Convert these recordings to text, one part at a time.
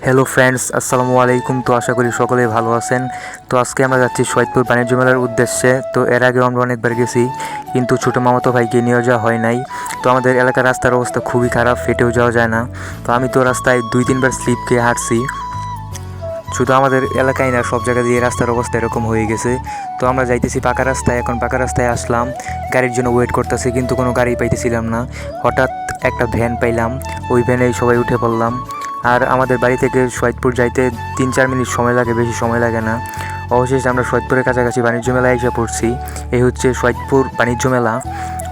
Hello friends, আসসালামু আলাইকুম। তো আশা করি সকলেই ভালো আছেন। তো আজকে আমরা যাচ্ছি সৈয়দপুর বাণিজ্য মেলার উদ্দেশ্যে। তো এর আগেও আমরা অনেকবার গেছি, কিন্তু ছোটো মামাতো ভাইকে নিয়ে যাওয়া হয় নাই। তো আমাদের এলাকার রাস্তার অবস্থা খুবই খারাপ, হেঁটেও যাওয়া যায় না। তো আমি তো রাস্তায় 2-3বার স্লিপ খেয়ে হাঁটছি। শুধু আমাদের এলাকায় না, সব জায়গা দিয়ে রাস্তার অবস্থা এরকম হয়ে গেছে। তো আমরা যাইতেছি পাকা রাস্তায়। এখন পাকা রাস্তায় আসলাম, গাড়ির জন্য ওয়েট করতেছি, কিন্তু কোনো গাড়ি পাইতেছিলাম না। হঠাৎ একটা ভ্যান পাইলাম, ওই ভ্যানেই সবাই উঠে পড়লাম। আর আমাদের বাড়ি থেকে সৈয়দপুর যাইতে 3-4 মিনিট সময় লাগে, বেশি সময় লাগে না। অবশেষে আমরা সৈয়দপুরের কাছাকাছি বাণিজ্য মেলায় এসে পড়ছি। এই হচ্ছে সৈয়দপুর বাণিজ্য মেলা।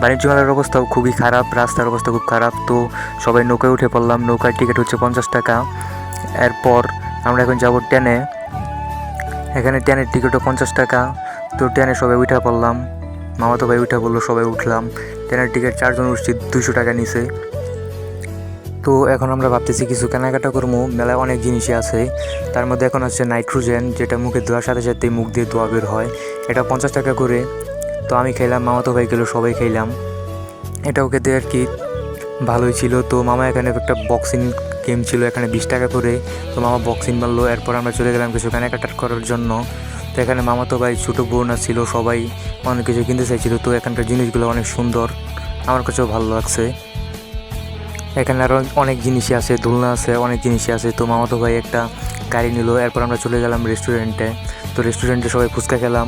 বাণিজ্য মেলার অবস্থাও খুবই খারাপ, রাস্তার অবস্থা খুব খারাপ। তো সবাই নৌকায় উঠে পড়লাম। নৌকার টিকিট হচ্ছে 50 টাকা। এরপর আমরা এখন যাব ট্রেনে। এখানে ট্রেনের টিকিটও 50 টাকা। তো ট্রেনে সবাই উঠে পড়লাম, মামাতো ভাই উঠে পড়লো, সবাই উঠলাম। ট্রেনের টিকিট 4 জন উঠছি, 200 টাকা নিছে। তো এখন আমরা ভাবতেছি কিছু কেনাকাটা করবো। মেলায় অনেক জিনিসই আছে, তার মধ্যে এখন হচ্ছে নাইট্রোজেন, যেটা মুখে ধোয়ার সাথে সাথে মুখ দিয়ে ধোয়া বের হয়। এটা 50 টাকা করে। তো আমি খাইলাম, মামাতো ভাই গেলো, সবাই খাইলাম। এটাও খেতে আর কি ভালোই ছিল। তো মামা এখানে একটা বক্সিং গেম ছিল, এখানে 20 টাকা করে। তো মামা বক্সিং মারলো। এরপর আমরা চলে গেলাম কিছু কেনাকাটা করার জন্য। তো এখানে মামাতো ভাই, ছোটো বোন ছিল, সবাই অনেক কিছু কিনতে চাইছিল। তো এখানকার জিনিসগুলো অনেক সুন্দর, আমার কাছেও ভালো লাগছে। এখানে আরও অনেক জিনিসই আছে, দোলনা আছে, অনেক জিনিসই আছে। তো মামাতো ভাই একটা গাড়ি নিল। এরপর আমরা চলে গেলাম রেস্টুরেন্টে। তো রেস্টুরেন্টে সবাই ফুচকা খেলাম।